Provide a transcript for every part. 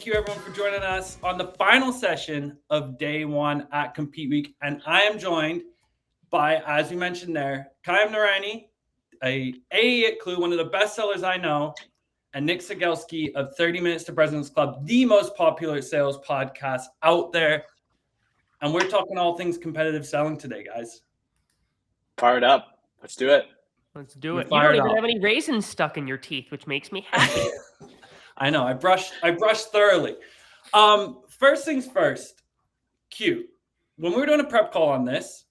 you everyone for joining us on the final session of day one at Compete Week. And I am joined by, as we mentioned there, Qayam Noorani, a AE at Klue, one of the best sellers I know, and Nick Cegelski of 30 Minutes to President's Club, the most popular sales podcast out there. And we're talking all things competitive selling today, guys. Fired up. Let's do it. Let's do it. You don't even have any raisins stuck in your teeth, which makes me happy. I know. I brushed thoroughly. First things first, Q. When we were doing a prep call on this,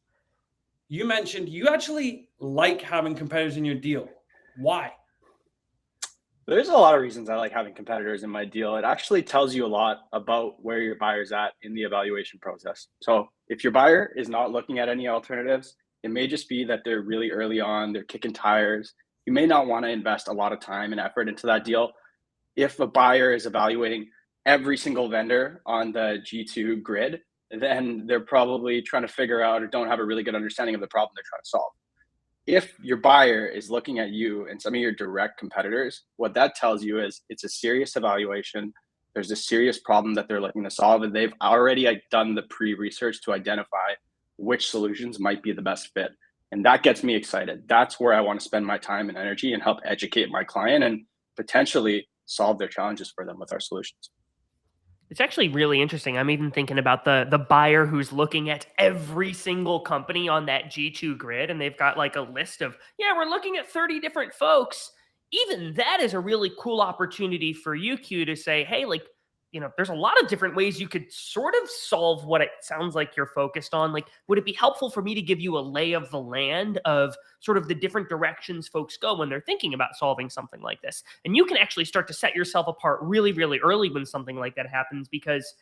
you mentioned you actually like having competitors in your deal. Why? There's a lot of reasons I like having competitors in my deal. It actually tells you a lot about where your buyer's at in the evaluation process. So if your buyer is not looking at any alternatives, it may just be that they're really early on, they're kicking tires. You may not want to invest a lot of time and effort into that deal. If a buyer is evaluating every single vendor on the G2 grid, then they're probably trying to figure out or don't have a really good understanding of the problem they're trying to solve. If your buyer is looking at you and some of your direct competitors, what that tells you is it's a serious evaluation. There's a serious problem that they're looking to solve, and they've already done the pre-research to identify which solutions might be the best fit. And that gets me excited. That's where I want to spend my time and energy and help educate my client and potentially solve their challenges for them with our solutions. It's actually really interesting. I'm even thinking about the buyer who's looking at every single company on that G2 grid, and they've got like a list of, we're looking at 30 different folks. Even that is a really cool opportunity for you, Q, to say, hey, there's a lot of different ways you could sort of solve what it sounds like you're focused on. Like, would it be helpful for me to give you a lay of the land of sort of the different directions folks go when they're thinking about solving something like this? And you can actually start to set yourself apart really, really early when something like that happens, because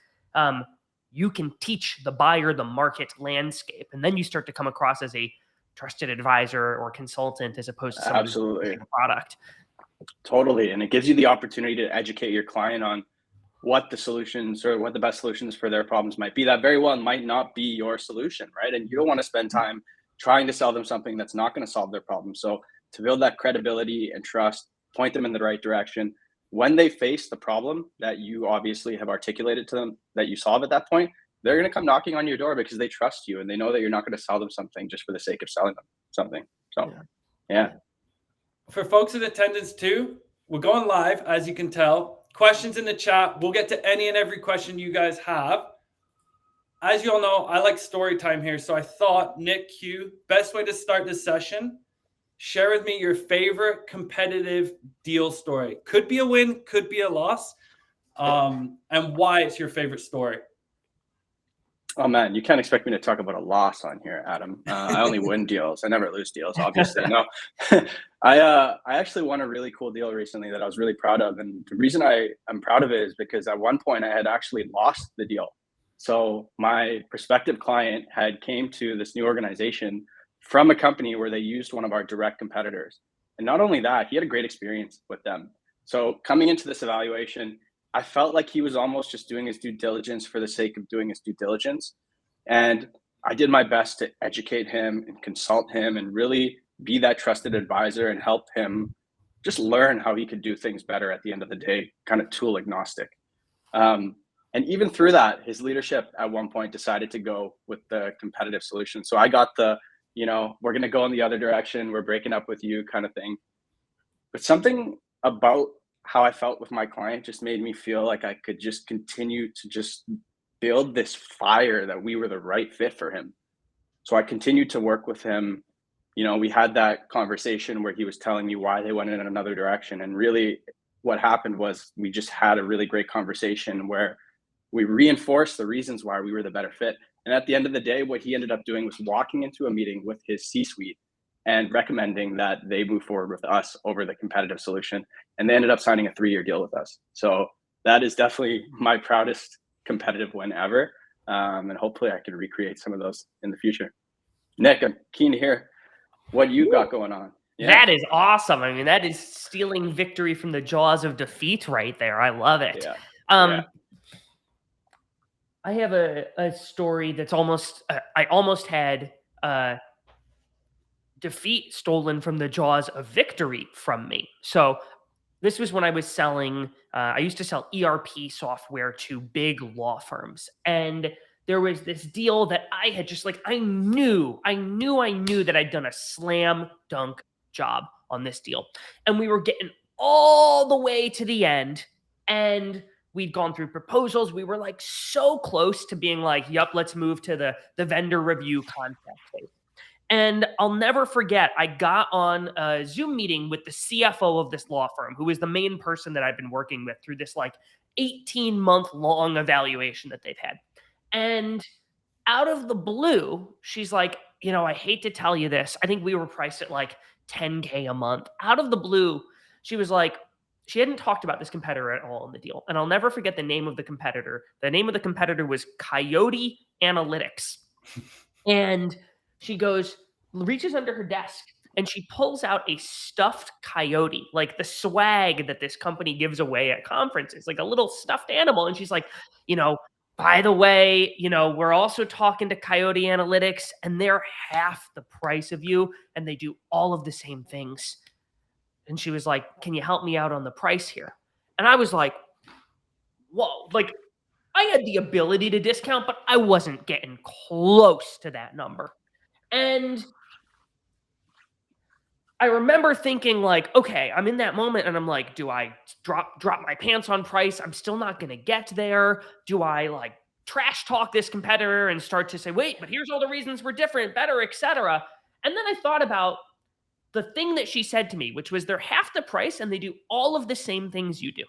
you can teach the buyer the market landscape. And then you start to come across as a trusted advisor or consultant as opposed to someone Absolutely. who's a product. Totally. And it gives you the opportunity to educate your client on what the solutions or what the best solutions for their problems might be. That very well might not be your solution, right? And you don't want to spend time trying to sell them something that's not going to solve their problem. So to build that credibility and trust, point them in the right direction. When they face the problem that you obviously have articulated to them that you solve at that point, they're going to come knocking on your door because they trust you and they know that you're not going to sell them something just for the sake of selling them something. So, yeah. For folks in attendance too, we're going live, as you can tell. Questions in the chat. We'll get to any and every question you guys have. As you all know, I like story time here. So I thought, Nick, Q, best way to start this session, share with me your favorite competitive deal story. Could be a win, could be a loss, and why it's your favorite story. Oh man, you can't expect me to talk about a loss on here, Adam. I only win deals. I never lose deals, obviously. No, I actually won a really cool deal recently that I was really proud of. And the reason I'm proud of it is because at one point I had actually lost the deal. So my prospective client had came to this new organization from a company where they used one of our direct competitors. And not only that, he had a great experience with them. So coming into this evaluation, I felt like he was almost just doing his due diligence for the sake of doing his due diligence. And I did my best to educate him and consult him and really be that trusted advisor and help him just learn how he could do things better at the end of the day, kind of tool agnostic. And even through that, his leadership at one point decided to go with the competitive solution. So I got the, we're going to go in the other direction. We're breaking up with you kind of thing. But something about how I felt with my client just made me feel like I could just continue to just build this fire that we were the right fit for him. So I continued to work with him. We had that conversation where he was telling me why they went in another direction. And really what happened was we just had a really great conversation where we reinforced the reasons why we were the better fit. And at the end of the day, what he ended up doing was walking into a meeting with his C-suite and recommending that they move forward with us over the competitive solution. And they ended up signing a 3-year deal with us. So that is definitely my proudest competitive win ever. And hopefully I can recreate some of those in the future. Nick, I'm keen to hear what you got going on. Yeah. That is awesome. I mean, that is stealing victory from the jaws of defeat right there. I love it. Yeah. I have a story that's I almost had defeat stolen from the jaws of victory from me. So This was when I was selling, I used to sell ERP software to big law firms. And there was this deal that I had just like, I knew that I'd done a slam dunk job on this deal. And we were getting all the way to the end. And we'd gone through proposals. We were like so close to being like, yep, let's move to the vendor review contract phase. And I'll never forget, I got on a Zoom meeting with the CFO of this law firm, who is the main person that I've been working with through this like 18-month long evaluation that they've had. And out of the blue, she's like, I hate to tell you this. I think we were priced at like 10K a month. Out of the blue, she was like, she hadn't talked about this competitor at all in the deal. And I'll never forget the name of the competitor. The name of the competitor was Coyote Analytics. And she reaches under her desk and she pulls out a stuffed coyote, like the swag that this company gives away at conferences, like a little stuffed animal. And she's like, by the way, we're also talking to Coyote Analytics and they're half the price of you and they do all of the same things. And she was like, can you help me out on the price here? And I was like, whoa, like I had the ability to discount, but I wasn't getting close to that number. And I remember thinking like, okay, I'm in that moment and I'm like, do I drop my pants on price? I'm still not going to get there. Do I like trash talk this competitor and start to say, wait, but here's all the reasons we're different, better, etc. And then I thought about the thing that she said to me, which was they're half the price and they do all of the same things you do.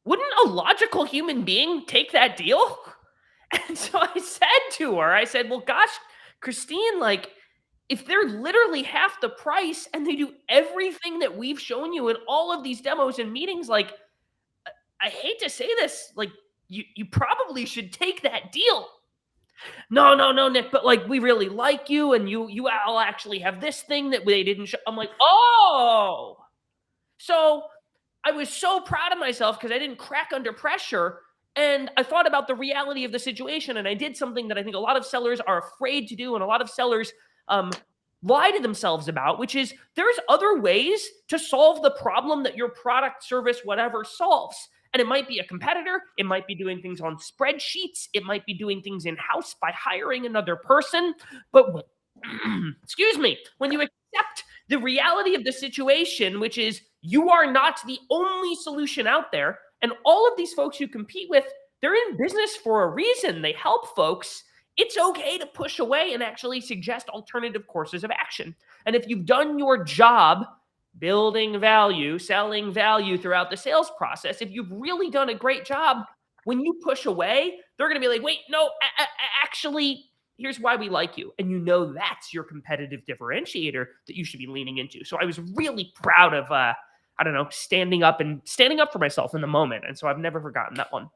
Wouldn't a logical human being take that deal? And so I said to her, I said, well, gosh, Christine, like, if they're literally half the price and they do everything that we've shown you in all of these demos and meetings, like, I hate to say this, like, you probably should take that deal. No, Nick, but like, we really like you and you all actually have this thing that they didn't show. I'm like, oh. So I was so proud of myself because I didn't crack under pressure. And I thought about the reality of the situation. And I did something that I think a lot of sellers are afraid to do. And a lot of sellers lie to themselves about, which is there's other ways to solve the problem that your product, service, whatever solves. And it might be a competitor. It might be doing things on spreadsheets. It might be doing things in-house by hiring another person. But excuse me, when you accept the reality of the situation, which is you are not the only solution out there, and all of these folks you compete with, they're in business for a reason. They help folks. It's okay to push away and actually suggest alternative courses of action. And if you've done your job building value, selling value throughout the sales process, if you've really done a great job, when you push away, they're going to be like, wait, no, actually, here's why we like you. And that's your competitive differentiator that you should be leaning into. So I was really proud of, standing up for myself in the moment. And so I've never forgotten that one.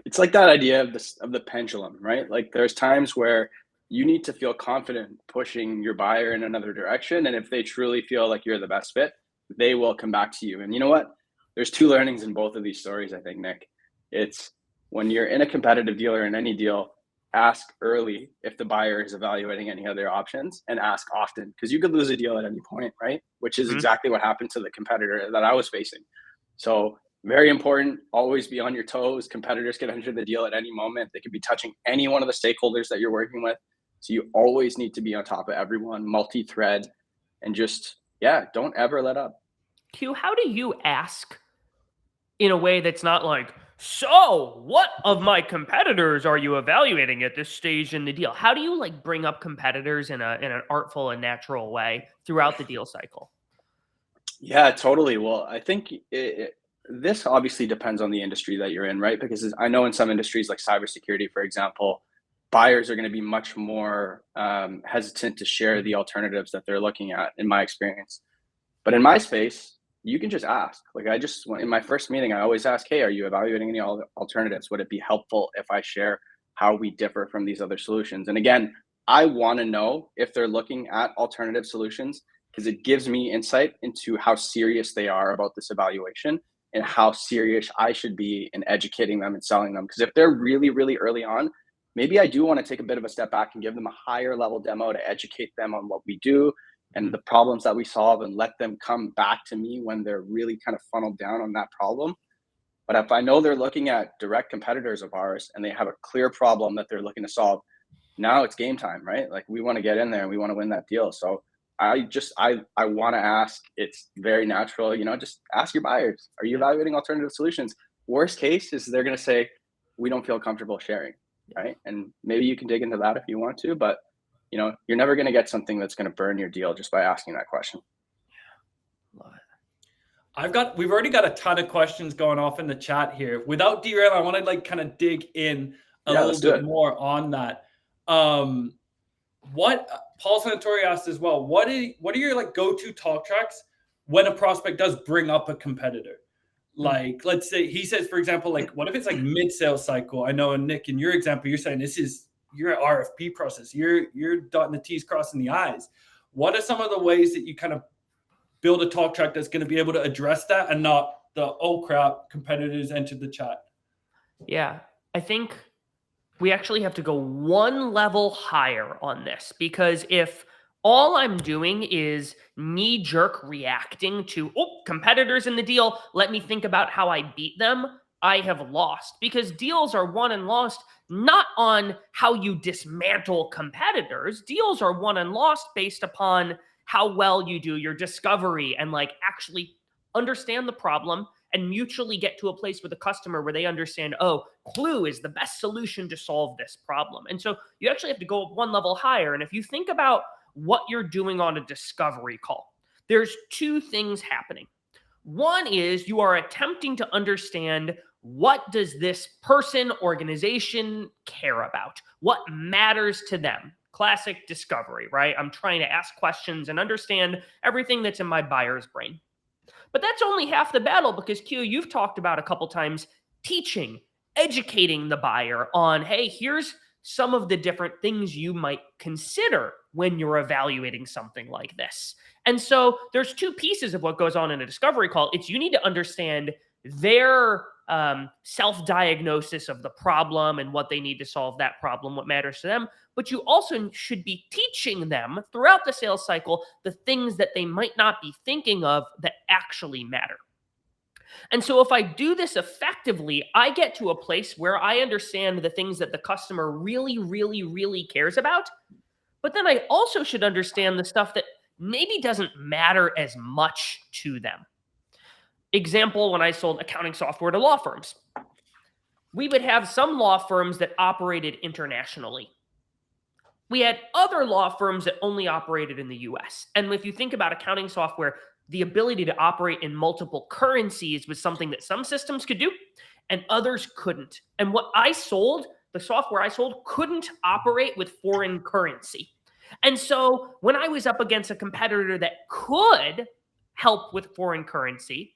It's like that idea of the pendulum, right? Like there's times where you need to feel confident pushing your buyer in another direction. And if they truly feel like you're the best fit, they will come back to you. And you know what? There's two learnings in both of these stories, I think, Nick. It's when you're in a competitive deal or in any deal, ask early if the buyer is evaluating any other options, and ask often, because you could lose a deal at any point, right? Which is exactly what happened to the competitor that I was facing. So very important, always be on your toes. Competitors can enter the deal at any moment. They could be touching any one of the stakeholders that you're working with. So you always need to be on top of everyone, multi-thread, and just, don't ever let up. Q, how do you ask in a way that's not like, so what of my competitors are you evaluating at this stage in the deal? How do you like bring up competitors in an artful and natural way throughout the deal cycle? Yeah, totally. Well, I think this obviously depends on the industry that you're in, right? Because I know in some industries like cybersecurity, for example, buyers are going to be much more hesitant to share the alternatives that they're looking at, in my experience. But in my space, you can just ask. Like in my first meeting, I always ask, hey, are you evaluating any alternatives? Would it be helpful if I share how we differ from these other solutions? And again, I want to know if they're looking at alternative solutions, because it gives me insight into how serious they are about this evaluation and how serious I should be in educating them and selling them. Because if they're really, really early on, maybe I do want to take a bit of a step back and give them a higher level demo to educate them on what we do, and the problems that we solve, and let them come back to me when they're really kind of funneled down on that problem. But if I know they're looking at direct competitors of ours and they have a clear problem that they're looking to solve, now it's game time, right? Like, we want to get in there and we want to win that deal. So I want to ask, it's very natural, just ask your buyers, are you evaluating alternative solutions? Worst case is they're going to say, we don't feel comfortable sharing, right? And maybe you can dig into that if you want to, but you're never going to get something that's going to burn your deal just by asking that question. Love it. We've already got a ton of questions going off in the chat here. Without derailing, I want to kind of dig in a little bit more on that. What Paul Santori asked as well, what are your go-to talk tracks when a prospect does bring up a competitor? Like, let's say he says, for example, what if it's mid-sales cycle? I know, Nick, in your example, you're saying this is your RFP process. You're dotting the T's, crossing the I's. What are some of the ways that you kind of build a talk track that's going to be able to address that and not the, oh crap, competitors entered the chat? Yeah, I think we actually have to go one level higher on this, because if all I'm doing is knee-jerk reacting to, competitors in the deal, let me think about how I beat them, I have lost. Because deals are won and lost not on how you dismantle competitors. Deals are won and lost based upon how well you do your discovery and actually understand the problem and mutually get to a place with the customer where they understand, Klue is the best solution to solve this problem. And so you actually have to go one level higher. And if you think about what you're doing on a discovery call, there's two things happening. One is you are attempting to understand, what does this person, organization care about? What matters to them? Classic discovery, right? I'm trying to ask questions and understand everything that's in my buyer's brain. But that's only half the battle, because Q, you've talked about a couple times teaching, educating the buyer on, hey, here's some of the different things you might consider when you're evaluating something like this. And so there's two pieces of what goes on in a discovery call. It's you need to understand their self-diagnosis of the problem and what they need to solve that problem, what matters to them. But you also should be teaching them throughout the sales cycle the things that they might not be thinking of that actually matter. And so if I do this effectively, I get to a place where I understand the things that the customer really, really, really cares about. But then I also should understand the stuff that maybe doesn't matter as much to them. Example, when I sold accounting software to law firms, we would have some law firms that operated internationally. We had other law firms that only operated in the US. And if you think about accounting software, the ability to operate in multiple currencies was something that some systems could do and others couldn't. And what I sold, the software I sold, couldn't operate with foreign currency. And so when I was up against a competitor that could help with foreign currency,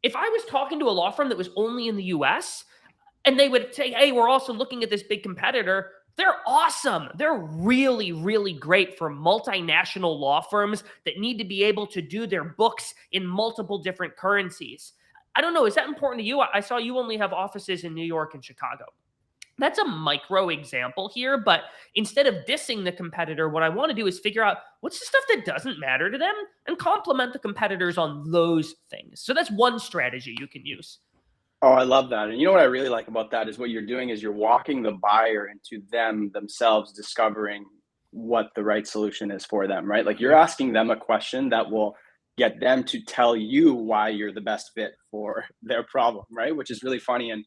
if I was talking to a law firm that was only in the US and they would say, hey, we're also looking at this big competitor, they're awesome. They're really, really great for multinational law firms that need to be able to do their books in multiple different currencies. I don't know. Is that important to you? I saw you only have offices in New York and Chicago. That's a micro example here, but instead of dissing the competitor, what I want to do is figure out what's the stuff that doesn't matter to them and compliment the competitors on those things. So that's one strategy you can use. Oh, I love that. And you know what I really like about that is what you're doing is you're walking the buyer into themselves discovering what the right solution is for them, right? Like, you're asking them a question that will get them to tell you why you're the best fit for their problem, right? Which is really funny. And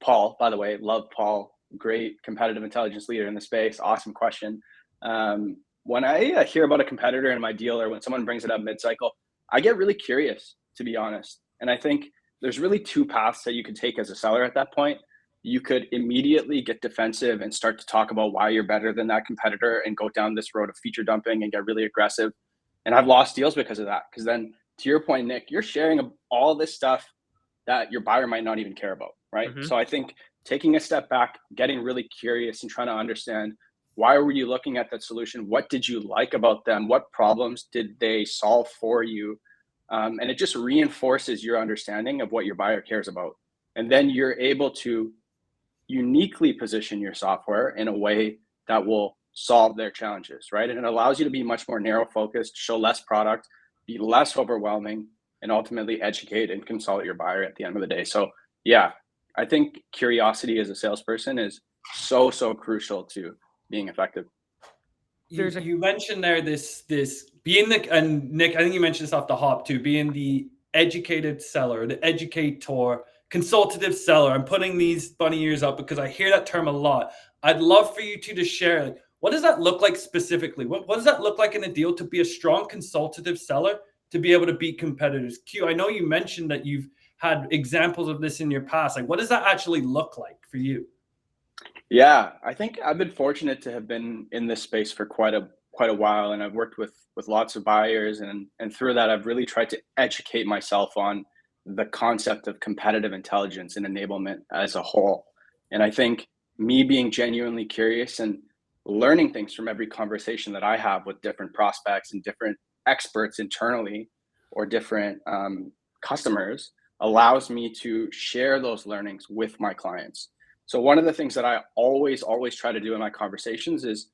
Paul, by the way, love Paul, great competitive intelligence leader in the space. Awesome question. When I hear about a competitor in my deal, or when someone brings it up mid-cycle, I get really curious, to be honest. And I think there's really two paths that you could take as a seller at that point. You could immediately get defensive and start to talk about why you're better than that competitor and go down this road of feature dumping and get really aggressive. And I've lost deals because of that. Because then, to your point, Nick, you're sharing all this stuff that your buyer might not even care about, right? Mm-hmm. So I think taking a step back, getting really curious and trying to understand, why were you looking at that solution? What did you like about them? What problems did they solve for you? And it just reinforces your understanding of what your buyer cares about. And then you're able to uniquely position your software in a way that will solve their challenges, right? And it allows you to be much more narrow focused, show less product, be less overwhelming, and ultimately educate and consult your buyer at the end of the day. So yeah, I think curiosity as a salesperson is so crucial to being effective. You mentioned there this being and Nick, I think you mentioned this off the hop too, being the educated seller, the educator, consultative seller. I'm putting these bunny ears up because I hear that term a lot. I'd love for you two to share, like, what does that look like specifically? What does that look like in a deal to be a strong consultative seller, to be able to beat competitors? Q, I know you mentioned that you've had examples of this in your past. Like, what does that actually look like for you? Yeah, I think I've been fortunate to have been in this space for quite a while, and I've worked with lots of buyers, and through that, I've really tried to educate myself on the concept of competitive intelligence and enablement as a whole. And I think me being genuinely curious and learning things from every conversation that I have with different prospects and different experts internally or different customers allows me to share those learnings with my clients. So one of the things that I always try to do in my conversations is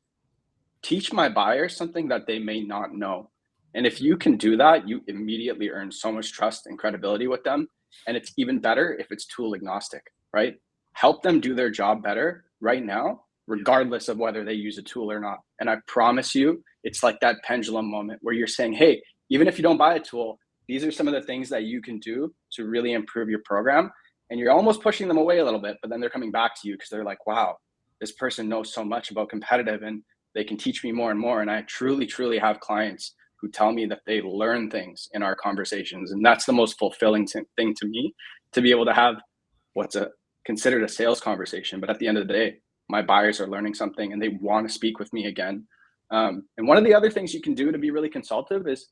teach my buyers something that they may not know. And if you can do that, you immediately earn so much trust and credibility with them. And it's even better if it's tool agnostic, right? Help them do their job better right now, regardless of whether they use a tool or not. And I promise you, it's like that pendulum moment where you're saying, hey, even if you don't buy a tool, these are some of the things that you can do to really improve your program. And you're almost pushing them away a little bit, but then they're coming back to you because they're like, wow, this person knows so much about competitive and they can teach me more and more. And I truly have clients who tell me that they learn things in our conversations. And that's the most fulfilling thing to me, to be able to have what's considered a sales conversation. But at the end of the day, my buyers are learning something and they want to speak with me again. And one of the other things you can do to be really consultative is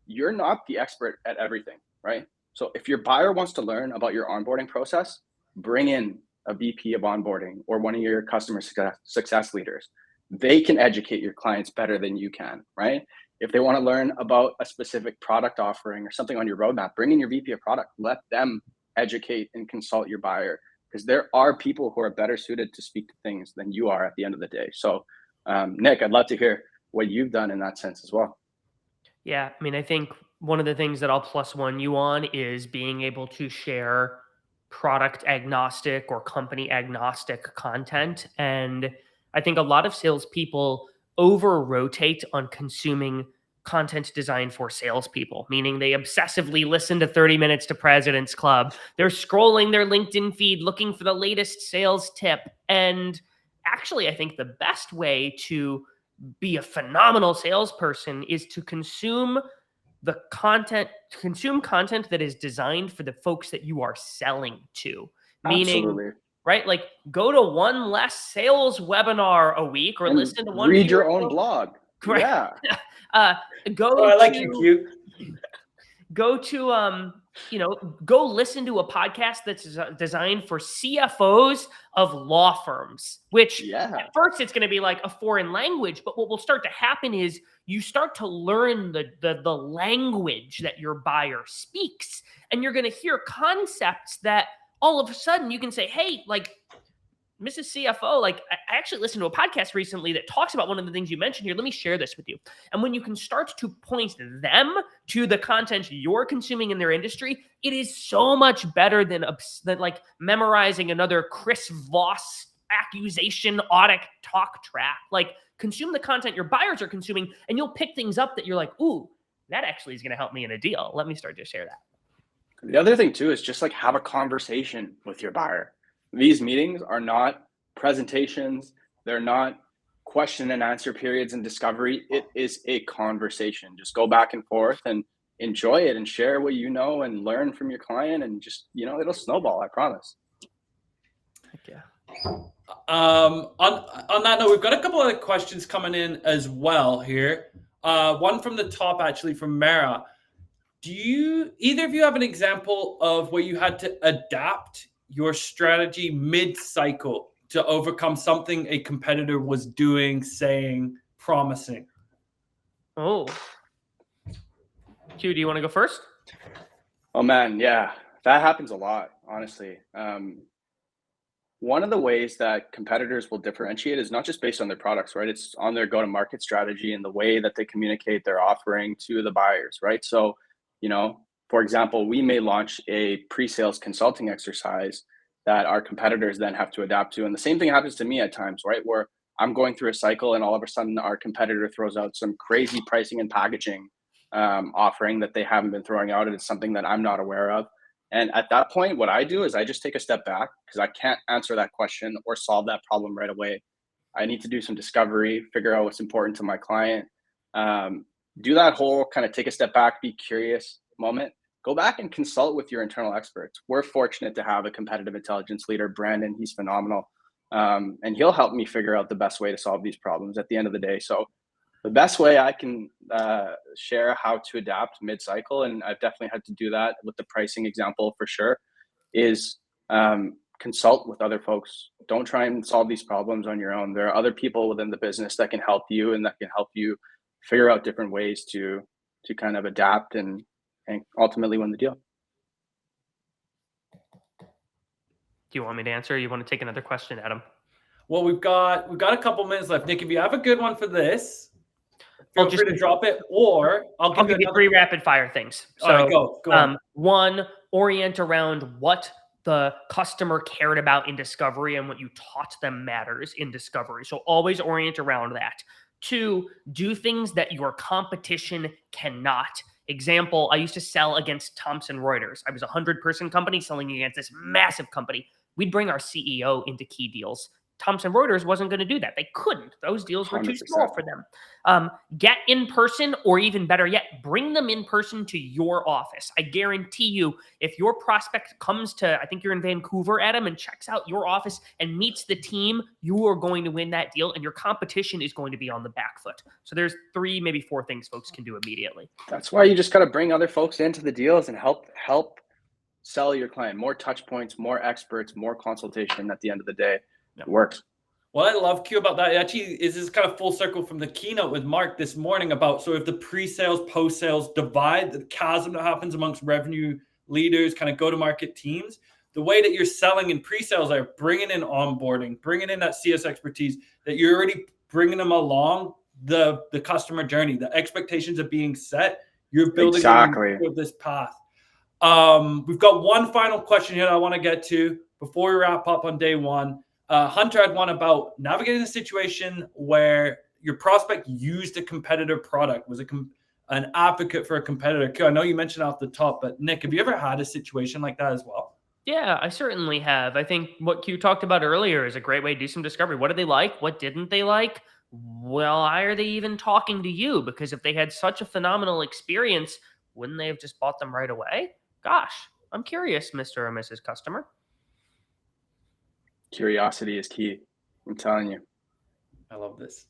you're not the expert at everything, right? So if your buyer wants to learn about your onboarding process, bring in a VP of onboarding or one of your customer success leaders. They can educate your clients better than you can, right? If they want to learn about a specific product offering or something on your roadmap, bring in your VP of product. Let them educate and consult your buyer, because there are people who are better suited to speak to things than you are at the end of the day. So, Nick, I'd love to hear what you've done in that sense as well. Yeah, I mean, I think one of the things that I'll +1 you on is being able to share product agnostic or company agnostic content. And I think a lot of salespeople over rotate on consuming content designed for salespeople, meaning they obsessively listen to 30 Minutes to President's Club. They're scrolling their LinkedIn feed looking for the latest sales tip. And actually, I think the best way to be a phenomenal salesperson is to consume content that is designed for the folks that you are selling to. Meaning, Absolutely. right? Like, go to one less sales webinar a week, or And listen to one read your fewer own blog. Correct. Yeah. I like you, Q. Go to go listen to a podcast that's designed for CFOs of law firms, which at first it's going to be like a foreign language, but what will start to happen is you start to learn the language that your buyer speaks, and you're going to hear concepts that all of a sudden you can say, hey, like, Mrs. CFO, like, I actually listened to a podcast recently that talks about one of the things you mentioned here. Let me share this with you. And when you can start to point them to the content you're consuming in their industry, it is so much better than like memorizing another Chris Voss accusation audit talk track. Like, consume the content your buyers are consuming, and you'll pick things up that you're like, ooh, that actually is going to help me in a deal. Let me start to share that. The other thing too is just like have a conversation with your buyer. These meetings are not presentations. They're not question and answer periods and discovery. It is a conversation. Just go back and forth and enjoy it and share what you know and learn from your client, and just, it'll snowball, I promise. Heck yeah. On that note, we've got a couple of questions coming in as well here. One from the top, actually, from Mara. Do either of you have an example of where you had to adapt your strategy mid-cycle to overcome something a competitor was doing, saying, promising? Oh. Q, do you want to go first? Oh man, yeah. That happens a lot, honestly. one of the ways that competitors will differentiate is not just based on their products, right? It's on their go-to-market strategy and the way that they communicate their offering to the buyers, right? So, for example, we may launch a pre-sales consulting exercise that our competitors then have to adapt to. And the same thing happens to me at times, right? Where I'm going through a cycle and all of a sudden our competitor throws out some crazy pricing and packaging offering that they haven't been throwing out. And it's something that I'm not aware of. And at that point, what I do is I just take a step back because I can't answer that question or solve that problem right away. I need to do some discovery, figure out what's important to my client, do that whole kind of take a step back, be curious moment. Go back and consult with your internal experts. We're fortunate to have a competitive intelligence leader, Brandon. He's phenomenal. And he'll help me figure out the best way to solve these problems at the end of the day. So the best way I can share how to adapt mid-cycle, and I've definitely had to do that with the pricing example for sure, is consult with other folks. Don't try and solve these problems on your own. There are other people within the business that can help you and that can help you figure out different ways to kind of adapt and ultimately win the deal. Do you want me to answer? Or you want to take another question, Adam? Well, we've got a couple minutes left. Nick, if you have a good one for this, feel free to drop it, or I'll give you 3 rapid fire things. So, all right, go on. One, orient around what the customer cared about in discovery and what you taught them matters in discovery. So always orient around that. 2, do things that your competition cannot. Example, I used to sell against Thomson Reuters. I was a 100-person company selling against this massive company. We'd bring our CEO into key deals. Thomson Reuters wasn't going to do that. They couldn't. Those deals were 100%. Too small for them. Get in person, or even better yet, bring them in person to your office. I guarantee you, if your prospect comes to, I think you're in Vancouver, Adam, and checks out your office and meets the team, you are going to win that deal, and your competition is going to be on the back foot. So there's 3, maybe 4 things folks can do immediately. That's why you just got to bring other folks into the deals and help sell your client. More touch points, more experts, more consultation at the end of the day. It works. What I love, Q, about that actually is this kind of full circle from the keynote with Mark this morning about, so if the pre-sales, post-sales divide, the chasm that happens amongst revenue leaders, kind of go-to-market teams, the way that you're selling in pre-sales are bringing in onboarding, bringing in that CS expertise, that you're already bringing them along the customer journey, the expectations are being set. You're building this path. We've got one final question here that I want to get to before we wrap up on day one. Hunter had one about navigating a situation where your prospect used a competitor product, was an advocate for a competitor. I know you mentioned off the top, but Nick, have you ever had a situation like that as well? Yeah, I certainly have. I think what Q talked about earlier is a great way to do some discovery. What did they like? What didn't they like? Well, why are they even talking to you? Because if they had such a phenomenal experience, wouldn't they have just bought them right away? Gosh, I'm curious, Mr. or Mrs. Customer. Curiosity is key. I'm telling you. I love this.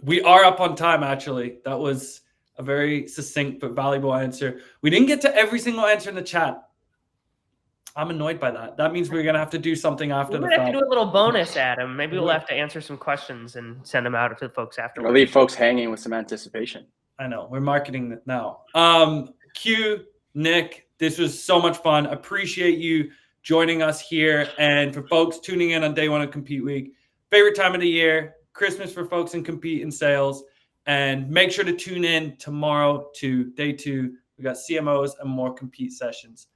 We are up on time, actually. That was a very succinct but valuable answer. We didn't get to every single answer in the chat. I'm annoyed by that. That means we're going to have to do something after the fact. We're going to have to do a little bonus, Adam. Maybe we'll have to answer some questions and send them out to the folks afterwards. We'll leave folks hanging with some anticipation. I know. We're marketing it now. Q, Nick, this was so much fun. Appreciate you joining us here. And for folks tuning in on day one of Compete Week, favorite time of the year, Christmas for folks in Compete in sales. And make sure to tune in tomorrow to day 2. We got CMOs and more Compete sessions.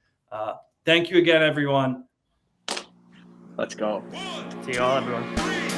Thank you again, everyone. Let's go. See you all, everyone.